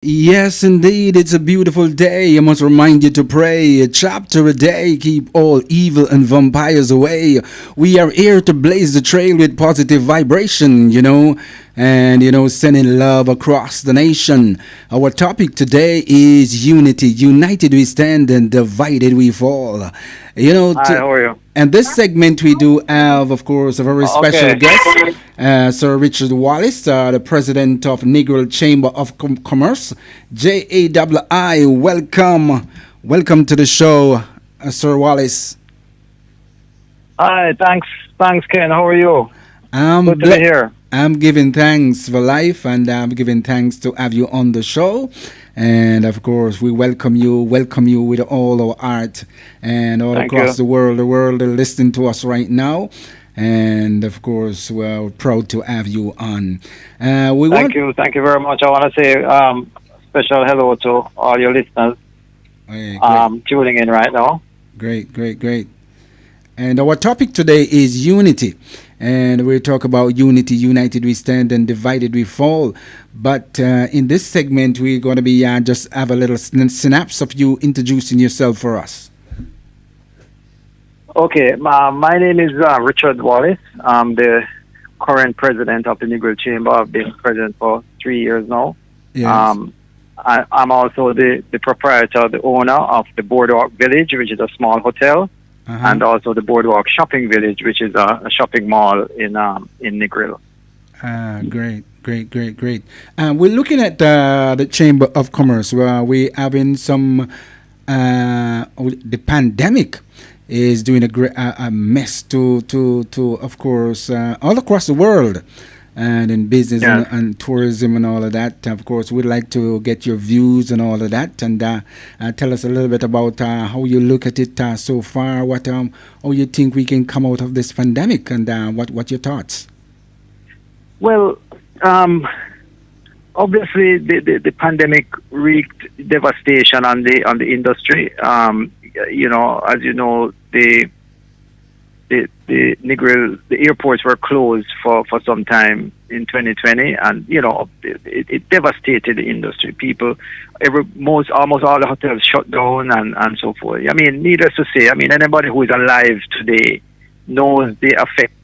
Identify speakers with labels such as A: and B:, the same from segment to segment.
A: Yes, indeed, it's a beautiful day. I must remind you to pray. A chapter a day, keep all evil and vampires away. We are here to blaze the trail with positive vibration, and sending love across the nation. Our topic today is unity. United we stand and divided we fall. You know,
B: Hi,
A: to,
B: how are you?
A: and this segment we do have, of course, a very special
B: Okay.
A: guest. Sir Richard Wallace, the president of NEGRIL Chamber of Commerce, JAWI. Welcome to the show, Sir Wallace.
B: Hi, thanks, Ken. How are you?
A: I'm
B: Good to be
A: ble-
B: here.
A: I'm giving thanks for life, and I'm giving thanks to have you on the show. And of course, we welcome you with all our art, and all
B: Thank
A: across
B: you.
A: the world. The world are listening to us right now, and of course, we're proud to have you on. We
B: Thank
A: want.
B: you. Thank you very much. I want to say special hello to all your listeners
A: Great,
B: tuning in right now.
A: great. And our topic today is unity. And we talk about unity, united we stand and divided we fall. But in this segment, we're going to be just have a little synapse of you introducing yourself for us.
B: Okay, my name is Richard Wallace. I'm the current president of the NEGRIL Chamber. I've been president for 3 years now.
A: Yes.
B: Um, I'm also the proprietor, the owner of the Boardwalk Village, which is a small hotel,
A: Uh huh.
B: and also the Boardwalk Shopping Village, which is a shopping mall in Negril.
A: Great. We're looking at the Chamber of Commerce where we're having some. The pandemic is doing a mess to of course all across the world, and in business
B: Yes.
A: and tourism and all of that. Of course, we'd like to get your views and all of that, and tell us a little bit about how you look at it so far. What how you think we can come out of this pandemic, and what your thoughts?
B: Well, um, obviously the pandemic wreaked devastation on the industry. As you know, the Negril, the airports were closed for some time in 2020, and it devastated the industry. People, almost all the hotels shut down and so forth. I mean, needless to say, I mean anybody who is alive today knows the effects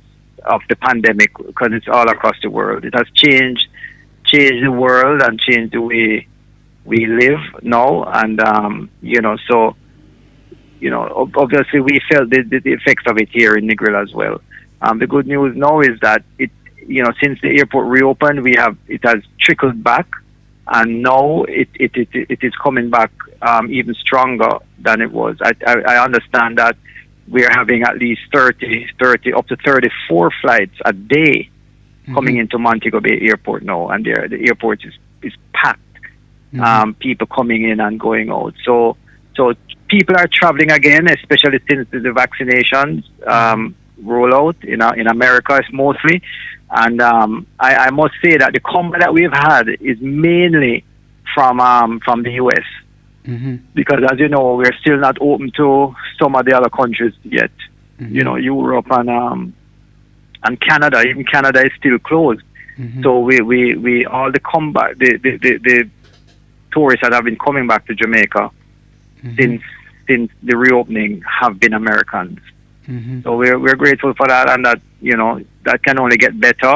B: of the pandemic because it's all across the world. It has changed the world and changed the way we live now, and so obviously we felt the effects of it here in Negril as well. The good news now is that since the airport reopened, it has trickled back, and now it is coming back even stronger than it was. I understand that we're having at least 30 up to 34 flights a day coming
A: Mm-hmm.
B: into Montego Bay Airport now, and the airport is packed.
A: Mm-hmm.
B: People coming in and going out. So people are traveling again, especially since the vaccinations roll out in America mostly. And I must say that the comeback that we've had is mainly from the US,
A: Mm-hmm.
B: because as you know, we're still not open to some of the other countries yet.
A: Mm-hmm.
B: Europe and Canada. Even Canada is still closed.
A: Mm-hmm.
B: So we all the comeback the tourists that have been coming back to Jamaica
A: Mm-hmm.
B: since the reopening have been Americans.
A: Mm-hmm.
B: So we're grateful for that, and that that can only get better.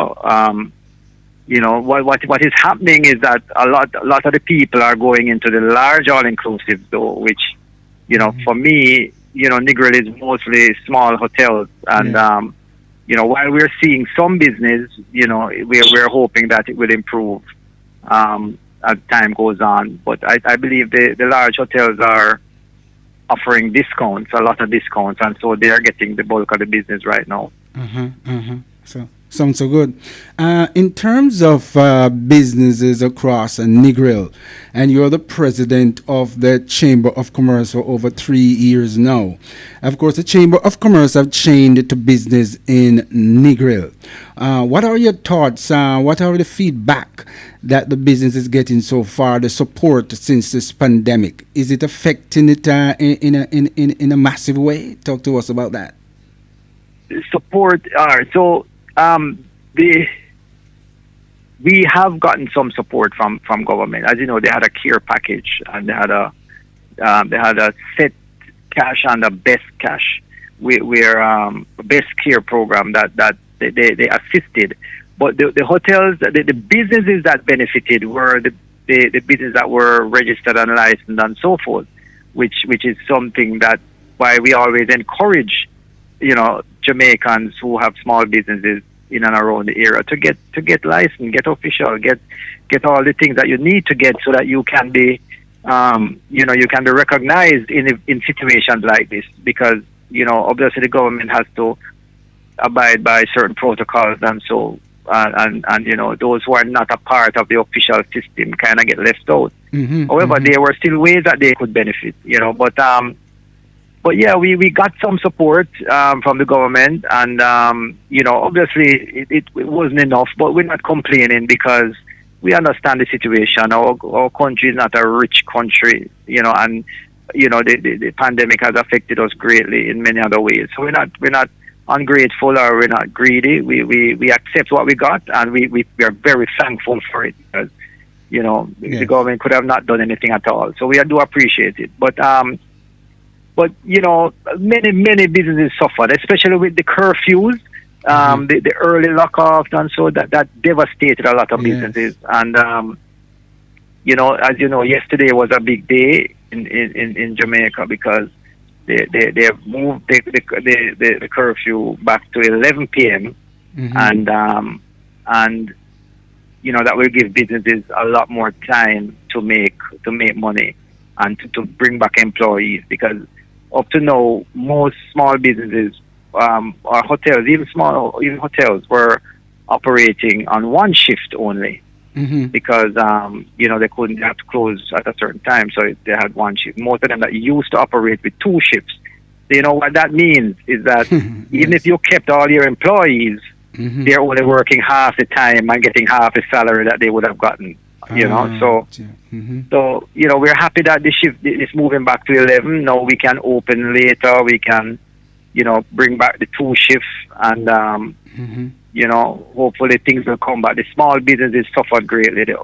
B: What is happening is that a lot of the people are going into the large all inclusive though, which
A: Mm-hmm.
B: for me, Negril is mostly small hotels, and
A: Yeah.
B: while we're seeing some business, we're hoping that it will improve as time goes on. But I believe the large hotels are offering discounts, a lot of discounts, and so they are getting the bulk of the business right now.
A: Uh-huh, uh-huh. So sounds so good. In terms of businesses across Negril, and you're the president of the Chamber of Commerce for over 3 years now. Of course, the Chamber of Commerce have changed to business in Negril. What are your thoughts? What are the feedback that the business is getting so far? The support since this pandemic, is it affecting it in a massive way? Talk to us about that.
B: Support. So the we have gotten some support from government. As you know, they had a care package, and they had a set cash and a best cash. We're best care program that they assisted. But the hotels, the businesses that benefited were the businesses that were registered and licensed and so forth, which is something that why we always encourage, Jamaicans who have small businesses in and around the area to get licensed, get official, get all the things that you need to get so that you can be, you can be recognized in situations like this, because obviously the government has to abide by certain protocols, and so and those who are not a part of the official system kind of get left out. However, there were still ways that they could benefit, but yeah, we got some support from the government, and obviously it wasn't enough, but we're not complaining because we understand the situation. Our country is not a rich country, and the pandemic has affected us greatly in many other ways. So we're not ungrateful, or we're not greedy. We accept what we got, and we are very thankful for it, because the government could have not done anything at all. So we do appreciate it, but many businesses suffered, especially with the curfews, the early lockoffs, and so that devastated a lot of businesses. And as you know, yesterday was a big day in Jamaica, because they have moved the curfew back to 11 p.m. And that will give businesses a lot more time to make money and to bring back employees, because up to now, most small businesses or hotels, even hotels, were operating on one shift only, because they couldn't have to close at a certain time, so they had one shift. Most of them that used to operate with two shifts. So what that means is that even if you kept all your employees, they're only working half the time and getting half the salary that they would have gotten. So we're happy that the shift is moving back to 11. Now we can open later. We can, bring back the two shifts, and hopefully things will come back. The small businesses suffered greatly. The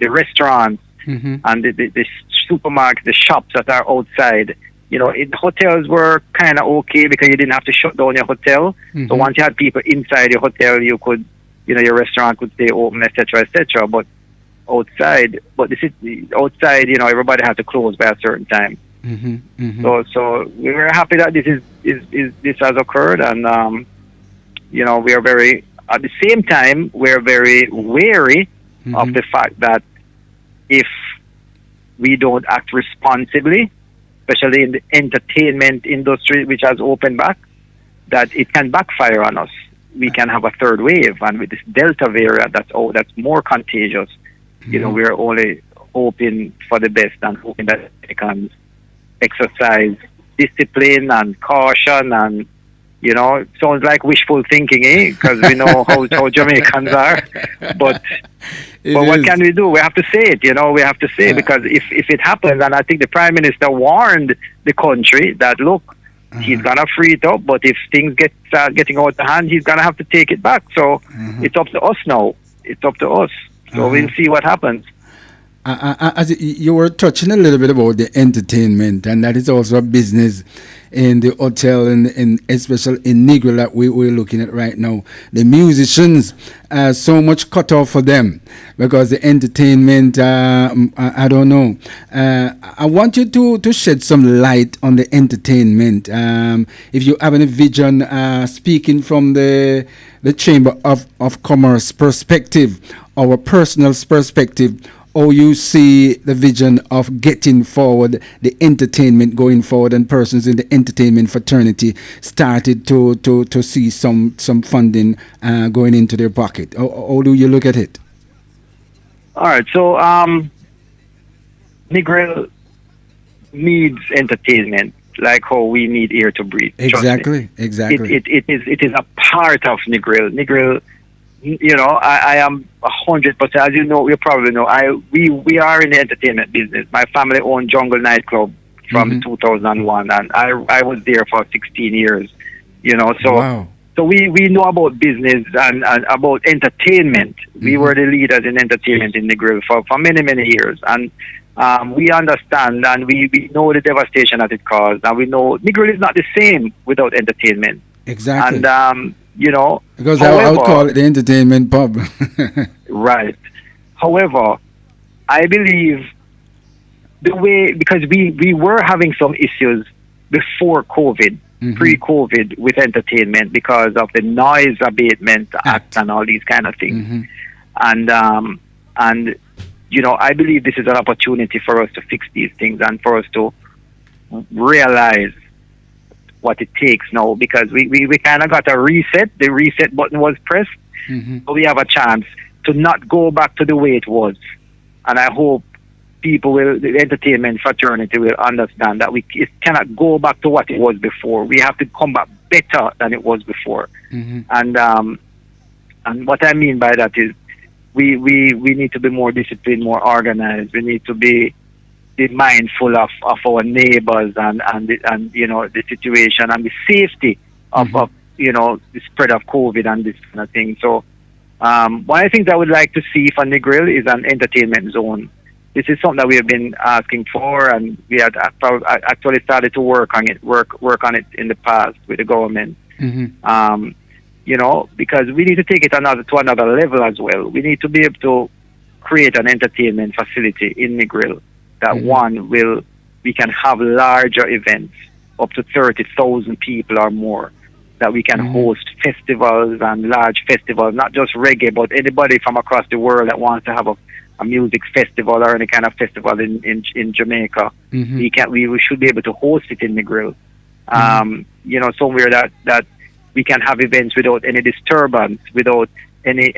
B: restaurants and the supermarkets, the shops that are outside. The hotels were kind of okay because you didn't have to shut down your hotel. So once you had people inside your hotel, you could. Your restaurant could stay open, etc. But outside, everybody had to close by a certain time. So we were happy that this has occurred, and we are very, at the same time, we're very wary of the fact that if we don't act responsibly, especially in the entertainment industry, which has opened back, that it can backfire on us. We can have a third wave, and with this Delta variant that's more contagious, we're only hoping for the best and hoping that they can exercise discipline and caution, and it sounds like wishful thinking, because we know how Jamaicans are, but what can we do? We have to say it, we have to say it, because if it happens, and I think the Prime Minister warned the country that, look, he's gonna free it up, but if things start getting out of hand, he's gonna have to take it back. So it's up to us now. It's up to us. So we'll see what happens.
A: As you were touching a little bit about the entertainment, and that is also a business in the hotel, and especially in NEGRIL that we're looking at right now. The musicians, so much cut off for them because the entertainment, I don't know. I want you to shed some light on the entertainment. If you have any vision, speaking from the Chamber of Commerce perspective, our personal perspective, or you see the vision of getting forward the entertainment going forward, and persons in the entertainment fraternity started to see some funding going into their pocket. How do you look at it?
B: All right, so NEGRIL needs entertainment like how we need air to breathe.
A: Exactly.
B: It is a part of NEGRIL. NEGRIL, I am 100%. As you know, you probably know, we are in the entertainment business. My family owned Jungle Nightclub from 2001, and I was there for 16 years. So
A: wow.
B: So we know about business and about entertainment. We were the leaders in entertainment in Negril for many years, and we understand and we know the devastation that it caused, and we know Negril is not the same without entertainment.
A: Exactly.
B: And
A: Because I would
B: however,
A: call it the entertainment pub.
B: right. However, I believe the way, because we were having some issues before COVID, pre-COVID, with entertainment because of the noise abatement act and all these kind of things. And I believe this is an opportunity for us to fix these things and for us to realize what it takes now, because we kind of got a reset. The reset button was pressed, so we have a chance to not go back to the way it was. And I hope the entertainment fraternity will understand that it cannot go back to what it was before. We have to come back better than it was before. And what I mean by that is we need to be more disciplined, more organized. We need to be mindful of our neighbors and the situation and the safety of the spread of COVID and this kind of thing. So one of the things I would like to see for Negril is an entertainment zone. This is something that we have been asking for, and we had actually started to work on it in the past with the government. Because we need to take it to another level as well. We need to be able to create an entertainment facility in Negril that we can have larger events, up to 30,000 people or more, that we can host festivals and large festivals, not just reggae, but anybody from across the world that wants to have a music festival or any kind of festival in Jamaica. We should be able to host it in Negril. Somewhere that we can have events without any disturbance, without any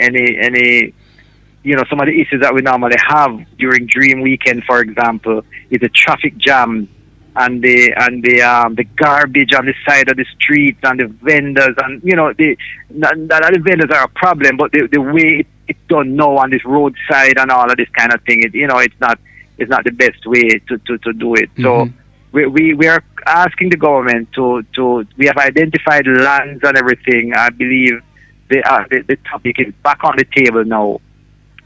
B: some of the issues that we normally have during Dream Weekend, for example, is the traffic jam and the garbage on the side of the streets and the vendors, and the vendors are a problem, but the way it's done now on this roadside and all of this kind of thing, it's not the best way to do it. So we are asking the government to we have identified lands and everything. I believe the topic is back on the table now.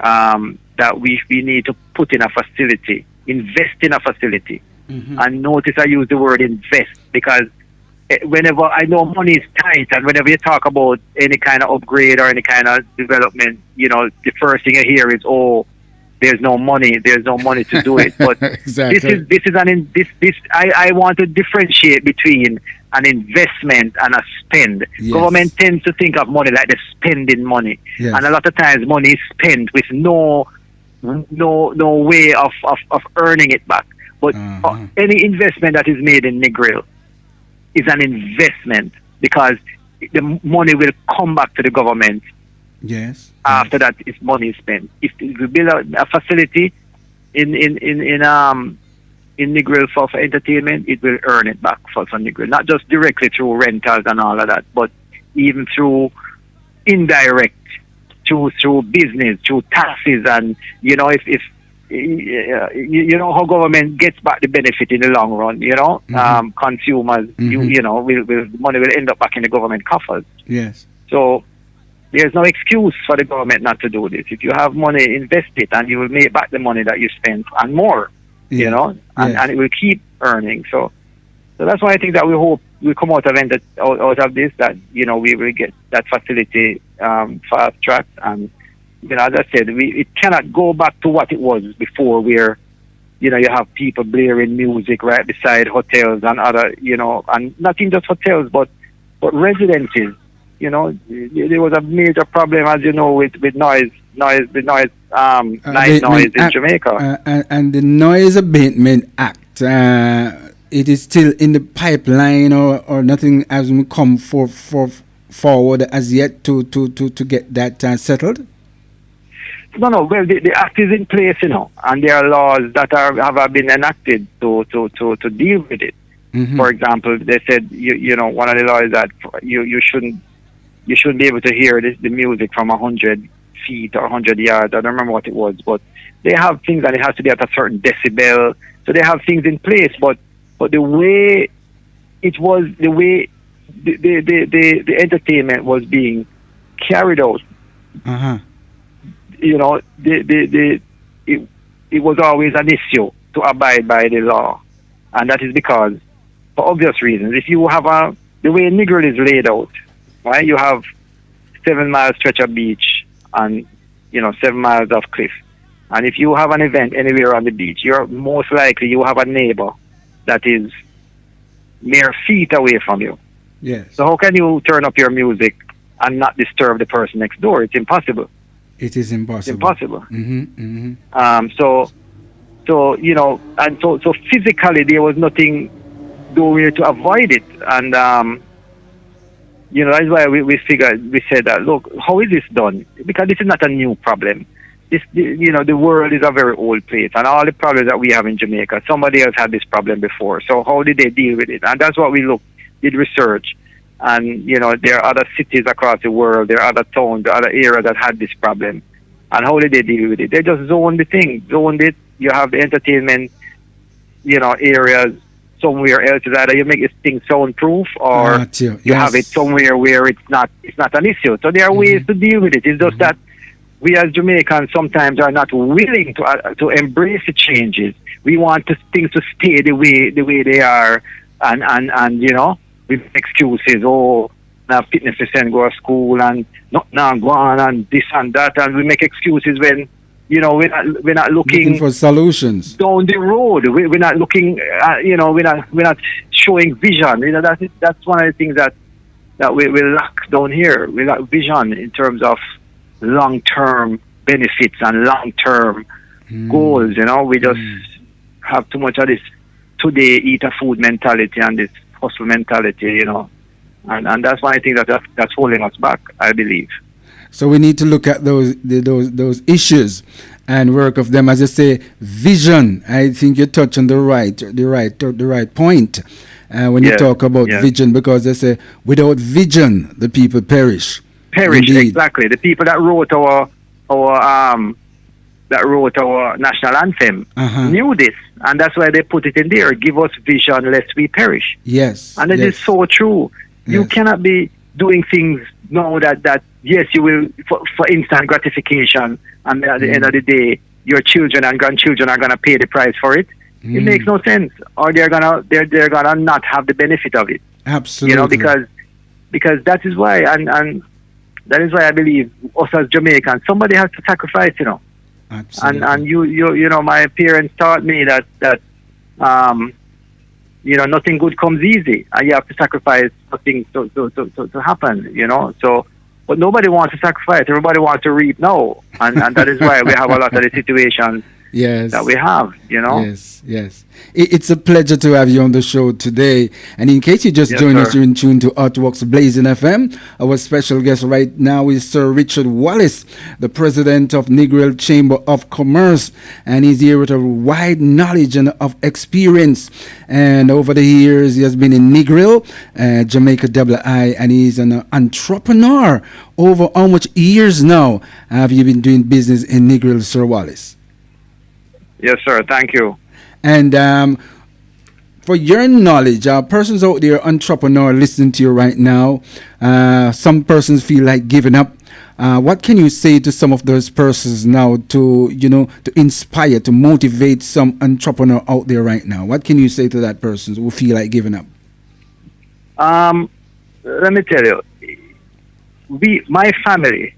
B: That we need to put in a facility, invest in a facility. And notice I use the word invest, because whenever I know money is tight, and whenever you talk about any kind of upgrade or any kind of development, the first thing you hear is, oh, there's no money to do it. But
A: exactly.
B: I want to differentiate between an investment and a spend.
A: Yes.
B: Government tends to think of money like they're spending money.
A: Yes.
B: And a lot of times money is spent with no way of earning it back. But any investment that is made in Negril is an investment, because the money will come back to the government.
A: Yes.
B: After that, its money is spent. If we build a facility in Negril for entertainment, it will earn it back for Negril, not just directly through rentals and all of that, but even through indirect, through business, through taxes, and if how government gets back the benefit in the long run. Consumers, money will end up back in the government coffers.
A: Yes.
B: So there's no excuse for the government not to do this. If you have money, invest it, and you will make back the money that you spent and more. And it will keep earning. So that's why I think that we hope we come out of this, that we will get that facility fast tracked, and as I said, it cannot go back to what it was before, where you have people blaring music right beside hotels and other, and not in just hotels, but residences. There was a major problem, as with noise in Jamaica.
A: And the Noise Abatement Act, it is still in the pipeline, or nothing has come forward as yet to get that settled?
B: No. Well, the act is in place, and there are laws that have been enacted to deal with it. For example, they said one of the laws is that you shouldn't be able to hear the music from 100 feet or 100 yards. I don't remember what it was, but they have things, and it has to be at a certain decibel. So they have things in place, but the way the entertainment was being carried out.
A: Uh-huh.
B: You know, it was always an issue to abide by the law, and that is because, for obvious reasons, if you have the way Negril is laid out, right? You have 7 mile stretch of beach and 7 miles of cliff, and if you have an event anywhere on the beach, you're most likely you have a neighbor that is mere feet away from you.
A: Yes.
B: So how can you turn up your music and not disturb the person next door? It's impossible.
A: It is impossible.
B: It's impossible.
A: Mm-hmm, mm-hmm.
B: So physically there was nothing doing to avoid it, and that's why we said that, look, how is this done? Because this is not a new problem. The world is a very old place, and all the problems that we have in Jamaica, somebody else had this problem before. So how did they deal with it? And that's what we did research. And, there are other cities across the world, there are other towns, there are other areas that had this problem. And how did they deal with it? They just zoned it. You have the entertainment, areas somewhere else. Either you make this thing soundproof, or you have it somewhere where it's not an issue. So there are ways to deal with it. It's just that we as Jamaicans sometimes are not willing to embrace the changes. We want things to stay the way they are, and with excuses. Oh, now fitness to send go to school, and not go on, and this and that, and we make excuses when we're not looking
A: for solutions
B: down the road. We're not looking. We're not showing vision. That's one of the things that we lack down here. We lack vision in terms of long-term benefits and long-term goals. We just have too much of this today eat a food mentality and this hustle mentality. And that's why I think that's holding us back, I believe.
A: So we need to look at those issues and work of them. As I say, vision. I think you touch on the right point when you talk about vision, because they say without vision, the people perish. Indeed.
B: Exactly. The people that wrote our national anthem knew this, and that's why they put it in there. Give us vision, lest we perish.
A: Yes.
B: And it is so true. Yes. You cannot be doing things now that yes, you will for instant gratification, and at the end of the day, your children and grandchildren are gonna pay the price for it. It makes no sense, or they're gonna not have the benefit of it.
A: Absolutely.
B: Because that is why, and that is why I believe us as Jamaicans, somebody has to sacrifice.
A: Absolutely.
B: And you my parents taught me that nothing good comes easy, and you have to sacrifice for things to happen. So, but nobody wants to sacrifice. Everybody wants to reap now, and that is why we have a lot of the situations that we have.
A: Yes. It's a pleasure to have you on the show today. And in case you just joined us, you're in tune to Blazing FM. Our special guest right now is Sir Richard Wallace, the president of NEGRIL Chamber of Commerce, and he's here with a wide knowledge and of experience. And over the years, he has been in NEGRIL, Jamaica WI, and he's an entrepreneur. Over how much years now have you been doing business in NEGRIL, Sir Wallace?
B: Yes, sir. Thank you.
A: And for your knowledge, persons out there, entrepreneur, listening to you right now, some persons feel like giving up. What can you say to some of those persons now to inspire, to motivate some entrepreneur out there right now? What can you say to that person who feel like giving up?
B: Let me tell you, my family,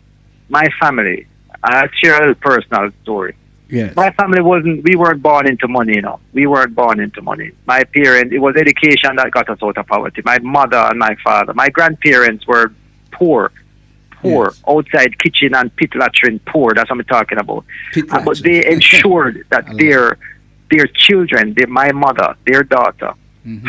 B: I'll share a little personal story.
A: Yes.
B: My family we weren't born into money, We weren't born into money. My parents, it was education that got us out of poverty. My mother and my father. My grandparents were poor. Yes. Outside kitchen and pit latrine, poor. That's what I'm talking about. But they ensured that their children, my mother, their daughter,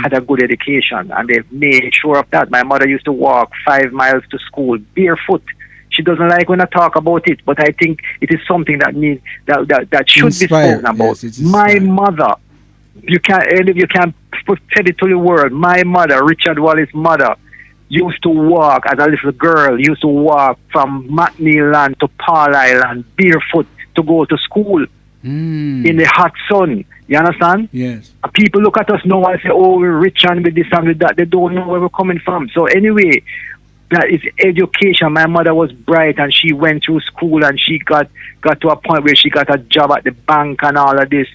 B: had a good education, and they made sure of that. My mother used to walk 5 miles to school barefoot. She doesn't like when I talk about it, but I think it is something that should be spoken about.
A: Yes,
B: my mother, you can't tell it to the world. My mother, Richard Wallace's mother, used to walk as a little girl. Used to walk from McNeil Land to Paul Island barefoot to go to school. in the hot sun. You understand?
A: Yes.
B: People look at us now and say, "Oh, we're rich and with this and with that." They don't know where we're coming from. So anyway, that is education. My mother was bright and she went through school and she got to a point where she got a job at the bank and all of this.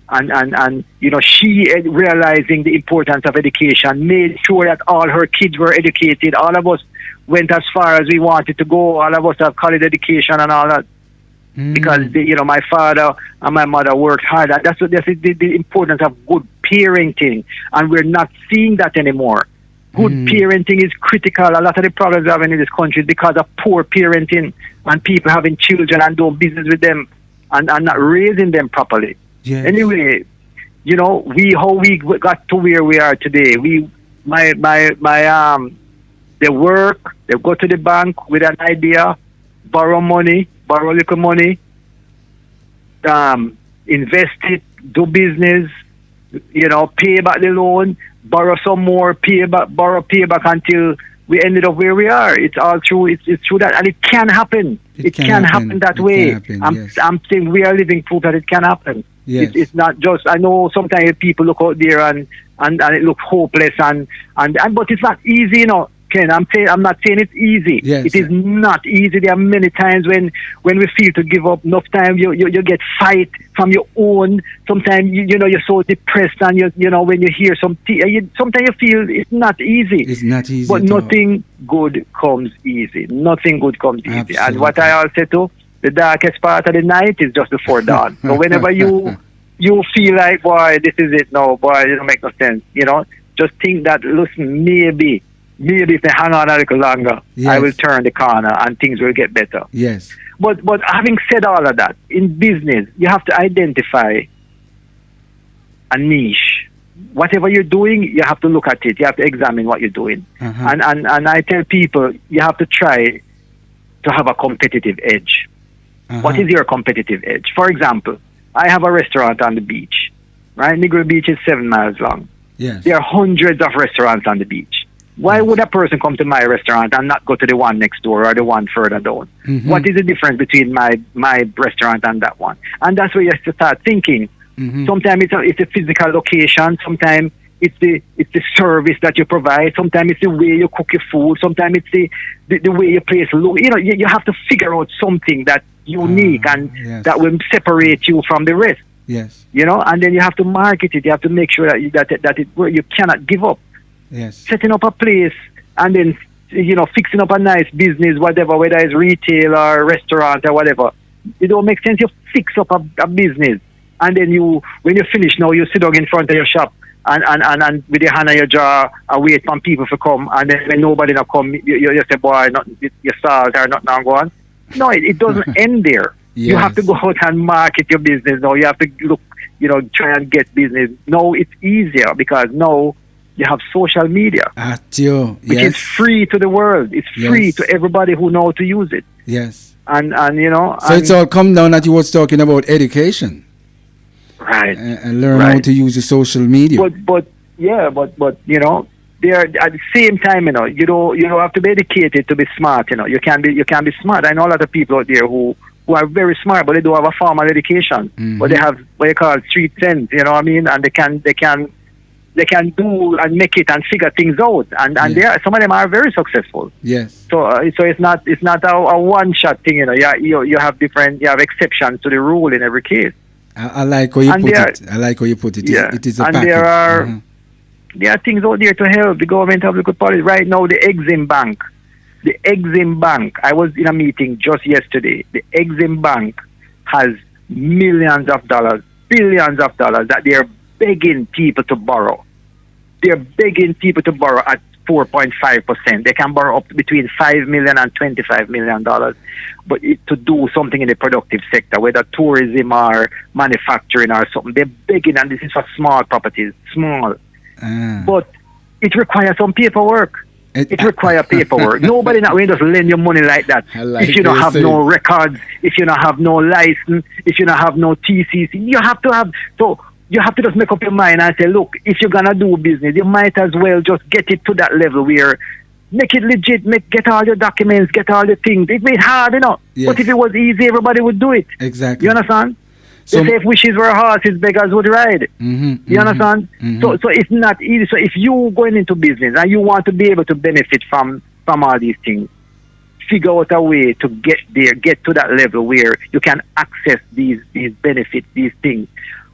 B: And you know, she realizing the importance of education, made sure that all her kids were educated. All of us went as far as we wanted to go. All of us have college education and all that. Because you know, my father and my mother worked hard. That's the importance of good parenting, and we're not seeing that anymore. Good parenting is critical. A lot of the problems we're having in this country is because of poor parenting and people having children and doing business with them and not raising them properly.
A: Yes.
B: Anyway, you know, how we got to where we are today. They work. They go to the bank with an idea, borrow a little money, invest it, do business, you know, pay back the loan, borrow some more, pay back until we ended up where we are. It's all true. It's true that, and it can happen. It can happen that way. I'm saying we are living proof that it can happen.
A: Yes.
B: It's not just. I know sometimes people look out there and it looks hopeless and but it's not easy, you know. Ken, I'm not saying it's easy.
A: Yes.
B: It is not easy. There are many times when we feel to give up. Enough time you get fight from your own. Sometimes you know you're so depressed and you know when you hear sometimes you feel it's not easy.
A: It's not easy.
B: But nothing good comes easy. Nothing good comes easy.
A: Absolutely.
B: And what I always say too, the darkest part of the night is just before dawn. So whenever you feel like, boy, this is it now, boy, it don't make no sense. You know, just think that, listen, maybe if I hang on a little longer,
A: yes,
B: I will turn the corner and things will get better.
A: Yes.
B: But having said all of that, in business, you have to identify a niche. Whatever you're doing, you have to look at it. You have to examine what you're doing.
A: Uh-huh.
B: And I tell people, you have to try to have a competitive edge.
A: Uh-huh.
B: What is your competitive edge? For example, I have a restaurant on the beach, right? Negril Beach is 7 miles long.
A: Yes.
B: There are hundreds of restaurants on the beach. Why would a person come to my restaurant and not go to the one next door or the one further down?
A: Mm-hmm.
B: What is the difference between my restaurant and that one? And that's where you have to start thinking.
A: Mm-hmm.
B: Sometimes it's a physical location. Sometimes it's the service that you provide. Sometimes it's the way you cook your food. Sometimes it's the way you place. You know, you have to figure out something that's unique and
A: yes,
B: that will separate you from the rest.
A: Yes.
B: You know, and then you have to market it. You have to make sure that you cannot give up.
A: Yes.
B: Setting up a place and then, you know, fixing up a nice business, whatever, whether it's retail or restaurant or whatever. It don't make sense. You fix up a business and then when you finish now, you sit down in front of your shop and with your hand on your jaw and wait for people to come, and then when nobody not come, you say, boy, your salt or not now go on. No, it doesn't end there.
A: Yes.
B: You have to go out and market your business now. You have to look, you know, try and get business. No, it's easier because now you have social media, which is free to the world. It's free to everybody who knows to use it.
A: Yes.
B: And you know.
A: So it's all come down that you was talking about education.
B: Right.
A: And learn how to use the social media.
B: But you know, there at the same time, you know, you don't have to be educated to be smart. You know, you can be smart. I know a lot of people out there who are very smart, but they don't have a formal education. Mm-hmm. But they have what you call street sense. You know what I mean? And they can do and make it and figure things out, and some of them are very successful.
A: Yes.
B: So it's not a one shot thing. You know, you have exceptions to the rule in every case.
A: I like how you put it. I like how you put it.
B: Yeah.
A: It is a
B: and
A: package.
B: there are things out there to help. The government have good policy right now. The Exim Bank. I was in a meeting just yesterday. The Exim Bank has millions of dollars, billions of dollars that they are begging people to borrow. They're begging people to borrow at 4.5%. They can borrow up to between $5 million and $25 million, but to do something in the productive sector, whether tourism or manufacturing or something. They're begging, and this is for small properties, but it requires some paperwork. It requires paperwork. Nobody not going to just lend you money like that. If you don't have no records, if you don't have no license, if you don't have no TCC, you have to have. So you have to just make up your mind and say, look, if you're gonna do business, you might as well just get it to that level where make it legit, get all your documents, get all the things. It made hard, you know. Yes. But if it was easy, everybody would do it.
A: Exactly.
B: You understand?
A: So,
B: They say if wishes were horses, beggars would ride. You understand? So it's not easy. So if you going into business and you want to be able to benefit from all these things, figure out a way to get there, get to that level where you can access these benefits, these things.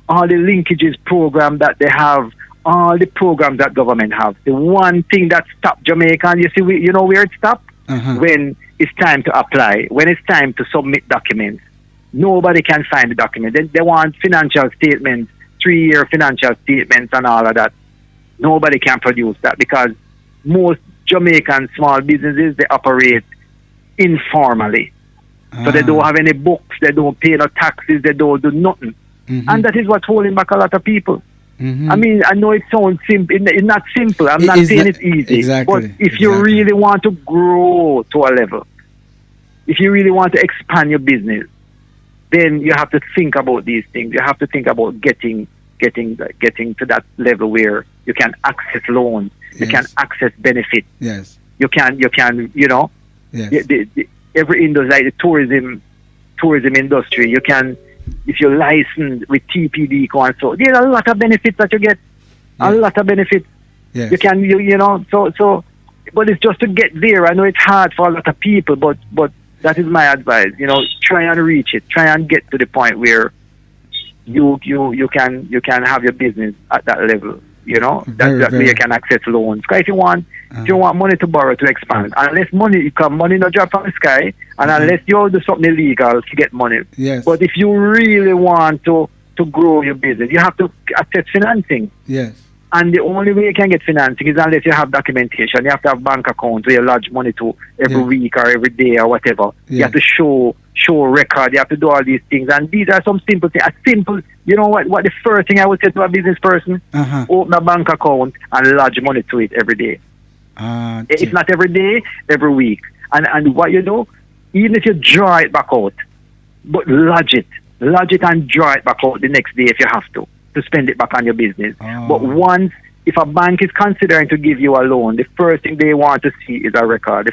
B: All the linkages program that they have, all the programs that government have. The one thing that stopped Jamaica, you see, you know where it stopped? When it's time to apply, when it's time to submit documents. Nobody can find the document. They want financial statements, 3-year financial statements and all of that. Nobody can produce that because most Jamaican small businesses, they operate informally. So they don't have any books, they don't pay no taxes, they don't do nothing. And that is what's holding back a lot of people. I mean, I know it sounds simple. It's not simple. I'm not saying it's easy.
A: Exactly.
B: But if you really want to grow to a level, if you really want to expand your business, then you have to think about these things. You have to think about getting to that level where you can access loans, you can access benefits.
A: Yes.
B: You can, you know.
A: Yes.
B: Every industry, like the tourism industry, you can, if you're licensed with TPD, so there's a lot of benefits that you get. A lot of benefits.
A: Yes.
B: You can, you know, so, but it's just to get there. I know it's hard for a lot of people, but that is my advice. You know, try and reach it. Try and get to the point where you can have your business at that level. You know, that way you can access loans. Because if you want money to borrow to expand, unless money no drop from the sky, and unless you do something illegal to get money.
A: Yes.
B: But if you really want to grow your business, you have to access financing.
A: Yes.
B: And the only way you can get financing is unless you have documentation. You have to have bank accounts where you lodge money to every week or every day or whatever. You have to show record. You have to do all these things. And these are some simple things. You know what the first thing I would say to a business person? Open a bank account and lodge money to it every day. If not every day, every week. And what you do, even if you draw it back out, but lodge it and draw it back out the next day if you have to spend it back on your business. But once, if a bank is considering to give you a loan, the first thing they want to see is a record.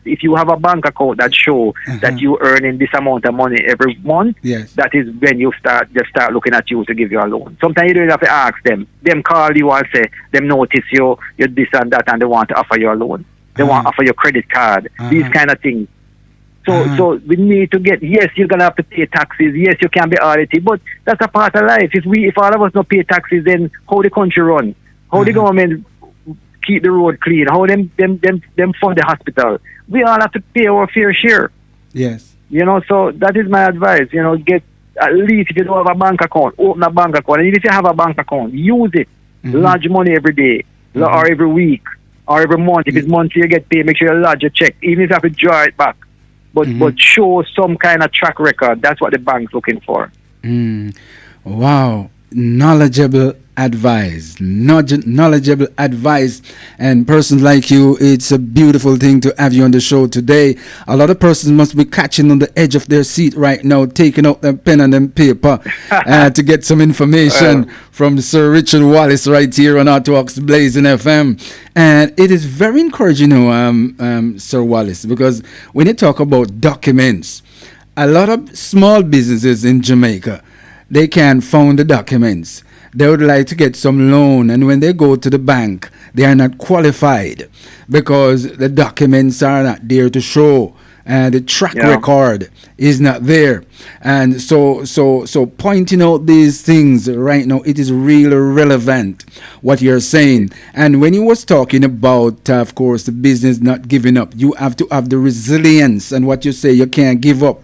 B: If you have a bank account that show that you earning this amount of money every month, that is when you start looking at you to give you a loan. Sometimes you don't have to ask them. Them call you and say, them notice you're this and that, and they want to offer you a loan. They want to offer you a credit card. These kind of things. So we need to get, yes, you're going to have to pay taxes. Yes, you can be audited, but that's a part of life. If all of us don't pay taxes, then how the country run? How the government keep the road clean? How them fund the hospital? We all have to pay our fair share.
A: Yes.
B: You know, so that is my advice. You know, get, at least if you don't have a bank account, open a bank account. And even if you have a bank account, use it. Lodge money every day, or every week, or every month. If it's monthly you get paid, make sure you lodge a check, even if you have to draw it back. But show some kind of track record. That's what the bank's looking for.
A: Wow. Knowledgeable advice. Knowledgeable advice. And persons like you, it's a beautiful thing to have you on the show today. A lot of persons must be catching on the edge of their seat right now, taking out their pen and them paper to get some information from Sir Richard Wallace right here on HOTTFIREBLAZING Blazing FM. And it is very encouraging, Sir Wallace, because when you talk about documents, a lot of small businesses in Jamaica, they can't find the documents. They would like to get some loan, and when they go to the bank, they are not qualified because the documents are not there to show, and the track record is not there. And so pointing out these things right now, it is really relevant what you're saying. And when you was talking about, of course, the business not giving up, you have to have the resilience, and what you say, you can't give up.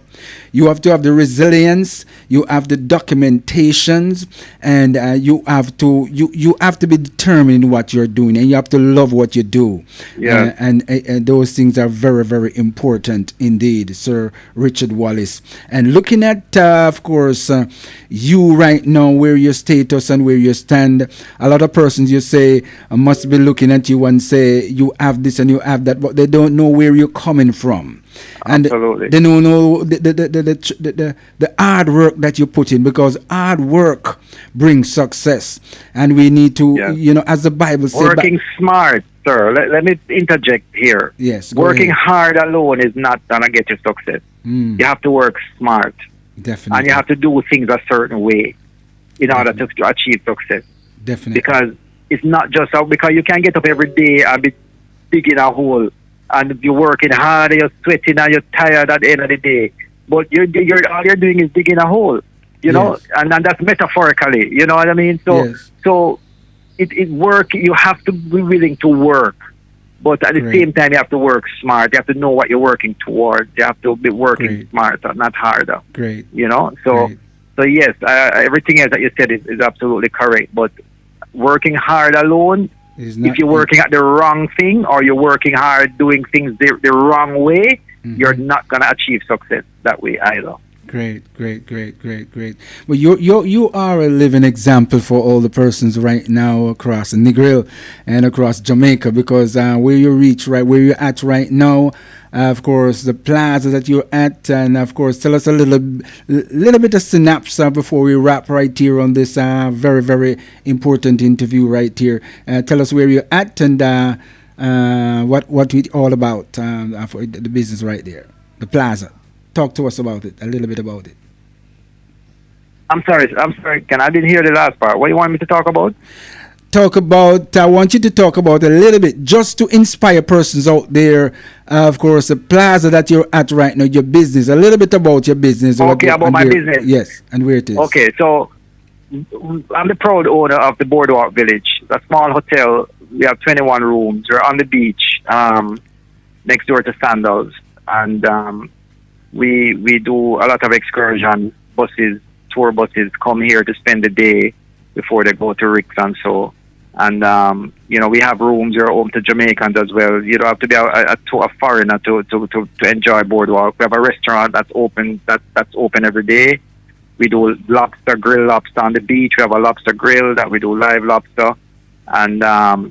A: You have to have the resilience, you have the documentations, and you have to be determined in what you're doing, and you have to love what you do. And those things are very, very important indeed, Sir Richard Wallace. And looking at, of course, you right now, where your status and where you stand, a lot of persons, you say, must be looking at you and say, you have this and you have that, but they don't know where you're coming from. And
B: Absolutely.
A: they don't know the hard work that you put in, because hard work brings success. And we need to, as the Bible says,
B: working smart, sir. Let me interject here.
A: Yes.
B: Working hard alone is not going to get you success. You have to work smart. and you
A: Definitely.
B: have to do things a certain way in order
A: Definitely.
B: to achieve success.
A: Definitely.
B: Because it's not just because you can get up every day and be digging a hole, and you're working hard, and you're sweating, and you're tired at the end of the day. But you're all you're doing is digging a hole,
A: Yes.
B: and that's metaphorically, you know what I mean.
A: Yes.
B: So it work. You have to be willing to work, but at the
A: Great.
B: same time, you have to work smart. You have to know what you're working towards. You have to be working
A: Great.
B: smarter, not harder.
A: Great.
B: You know.
A: Great.
B: So yes, everything else that you said is absolutely correct. But working hard alone,
A: Is
B: if
A: not
B: you're
A: it.
B: working at the wrong thing or you're working hard doing things the wrong way, you're
A: Mhm.
B: not gonna achieve success that way either.
A: Great, great, great, great, great. Well, you are a living example for all the persons right now across Negril and across Jamaica, because where you reach, right where you're at right now, of course, the plaza that you're at, and of course, tell us a little bit of synopsis before we wrap right here on this very, very important interview right here. Tell us where you're at and what it's all about for the business right there, the plaza. Talk to us about it, a little bit about it.
B: I'm sorry. I'm sorry. I didn't hear the last part. What do you want me to talk about?
A: Talk about, I want you to talk about a little bit, just to inspire persons out there. Of course, the plaza that you're at right now, your business, a little bit about your business.
B: Okay, about
A: and
B: my
A: where,
B: business.
A: yes, and where it is.
B: Okay, so I'm the proud owner of the Boardwalk Village, a small hotel. We have 21 rooms. We're on the beach, next door to Sandals, and we do a lot of excursion buses, tour buses come here to spend the day before they go to Ricks and so. And we have rooms. You're home to Jamaicans as well. You don't have to be a foreigner to enjoy Boardwalk. We have a restaurant that's open every day. We do grill lobster on the beach. We have a lobster grill that we do live lobster. And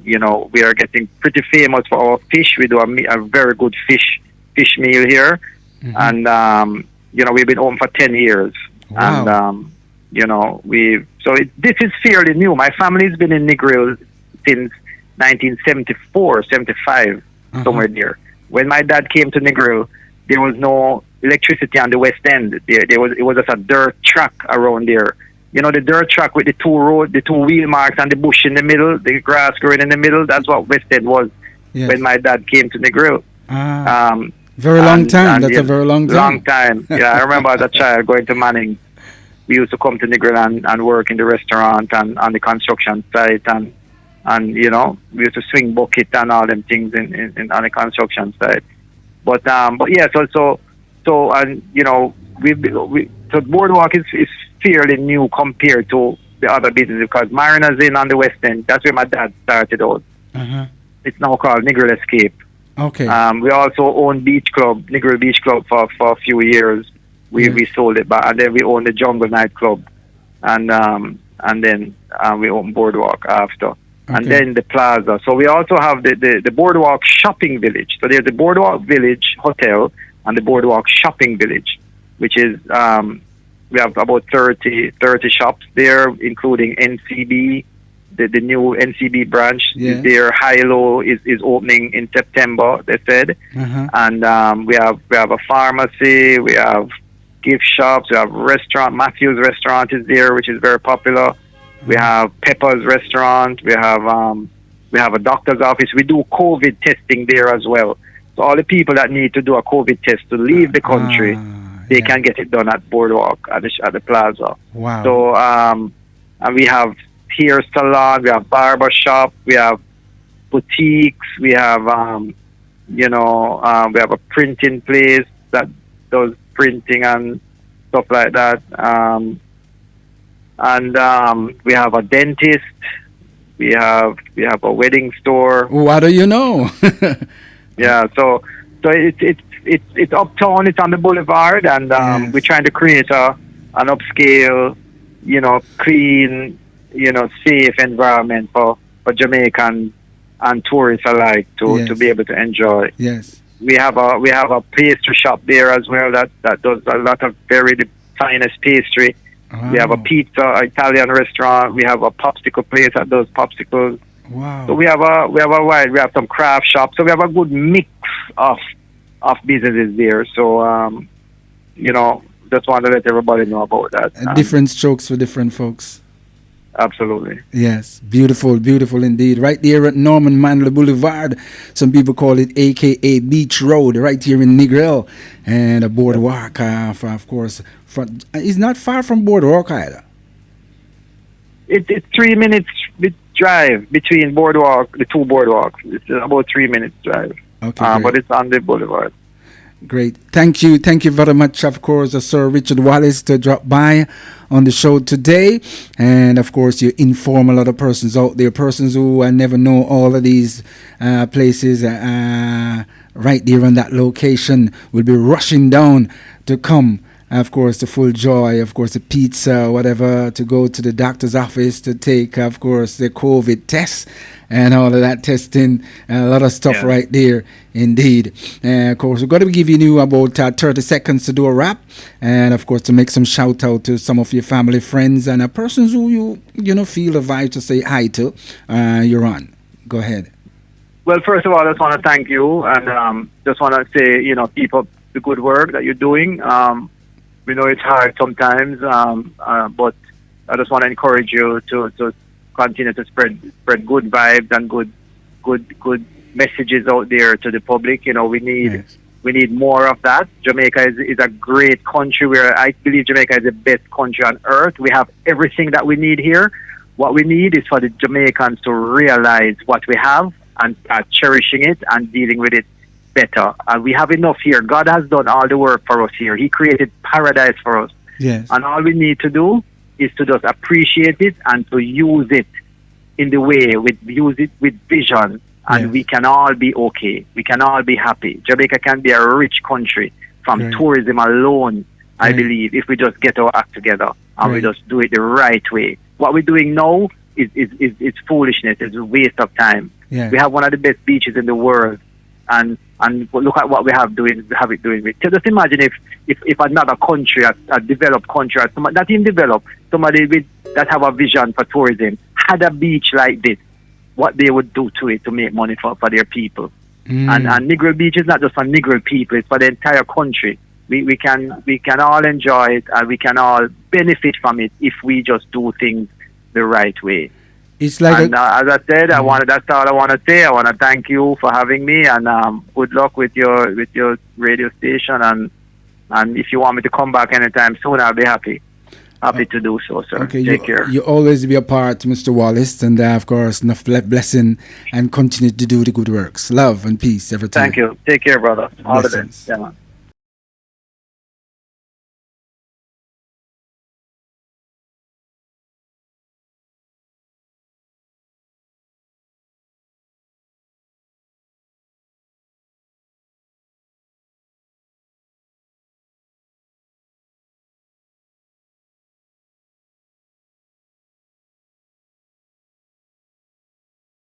B: we are getting pretty famous for our fish. We do a very good fish meal here.
A: Mhm.
B: And we've been home for 10 years.
A: Wow.
B: And this is fairly new. My family's been in Negril since 1974, 75, somewhere there. When my dad came to Negril, there was no electricity on the west end. It was just a dirt track around there. You know, the dirt track with the two wheel marks and the bush in the middle, the grass growing in the middle. That's what West End was
A: Yes.
B: when my dad came to Negril.
A: Very long time.
B: And
A: That's a very long time.
B: Long time. Yeah, I remember as a child going to Manning. We used to come to Negril and work in the restaurant and on the construction site, and we used to swing bucket and all them things in on the construction site. But yeah, so so Boardwalk is fairly new compared to the other businesses, because Mariners Inn on the West End, that's where my dad started out.
A: Uh-huh.
B: It's now called Negril Escape.
A: Okay.
B: We also own Negril Beach Club for a few years. We sold it back, and then we own the Jungle Nightclub, and then we own Boardwalk after, and then the Plaza. So we also have the Boardwalk Shopping Village. So there's the Boardwalk Village Hotel and the Boardwalk Shopping Village, which is we have about 30 shops there, including NCB. The new NCB branch there, Hilo, is opening in September, they said. And we have a pharmacy, we have gift shops, we have restaurant. Matthew's restaurant is there, which is very popular. We have Pepper's restaurant. We have a doctor's office. We do COVID testing there as well. So all the people that need to do a COVID test to leave the country, they can get it done at Boardwalk at the Plaza.
A: Wow.
B: So and we have hair salon, we have barber shop, we have boutiques, we have we have a printing place that does printing and stuff like that. And we have a dentist. We have a wedding store.
A: What do you know?
B: Yeah, so it's uptown. It's on the boulevard, and we're trying to create an upscale, clean, safe environment for Jamaicans and tourists alike to be able to enjoy.
A: Yes.
B: We have a pastry shop there as well that does a lot of the finest pastry.
A: Wow.
B: We have a pizza Italian restaurant. We have a popsicle place that does popsicles.
A: Wow.
B: So we have some craft shops. So we have a good mix of businesses there. So just want to let everybody know about that.
A: Different strokes for different folks.
B: Absolutely.
A: Yes, beautiful, beautiful indeed. Right there at Norman Mandela Boulevard. Some people call it AKA Beach Road, right here in Negril. And a boardwalk, of course. It's not far from Boardwalk either.
B: It's 3 minutes drive between the two boardwalks. It's about 3 minutes drive.
A: Okay,
B: but it's on the boulevard.
A: Great. Thank you very much, of course, Sir Richard Wallace, to drop by on the show today. And of course, you inform a lot of persons out there, persons who never know all of these places right there on that location will be rushing down to come. Of course, the full joy, of course, the pizza, whatever, to go to the doctor's office to take, of course, the COVID test and all of that testing, a lot of stuff right there, indeed. And of course, we're going to be giving you about 30 seconds to do a wrap, and of course, to make some shout out to some of your family, friends, and persons who you feel the vibe to say hi to. You're on. Go ahead.
B: Well, first of all, I just want to thank you, and just want to say, keep up the good work that you're doing. We know it's hard sometimes, but I just want to encourage you to continue to spread good vibes and good messages out there to the public. We need more of that. Jamaica is a great country where I believe Jamaica is the best country on earth. We have everything that we need here. What we need is for the Jamaicans to realize what we have and start cherishing it and dealing with it better. And we have enough here. God has done all the work for us here. He created paradise for us.
A: Yes.
B: And all we need to do is to just appreciate it and to use it in the way, use it with vision, and we can all be okay. We can all be happy. Jamaica can be a rich country from tourism alone, I believe, if we just get our act together and we just do it the right way. What we're doing now is foolishness. It's a waste of time.
A: Yeah.
B: We have one of the best beaches in the world, and look at what we have it doing with. So just imagine if another country, a developed country, or somebody, not even developed, somebody that have a vision for tourism, had a beach like this, what they would do to it to make money for their people. And Negril Beach is not just for Negril people, it's for the entire country. We can all enjoy it, and we can all benefit from it if we just do things the right way.
A: It's like,
B: and as I said, that's all I want to say. I want to thank you for having me, and good luck with your radio station. And if you want me to come back anytime soon, I'll be happy to do so, sir.
A: Okay,
B: Take care.
A: You always be a part, Mr. Wallace, and of course, enough blessing, and continue to do the good works. Love and peace every time.
B: Thank you. Take care, brother. All the
A: Blessings.
B: best. Yeah, man.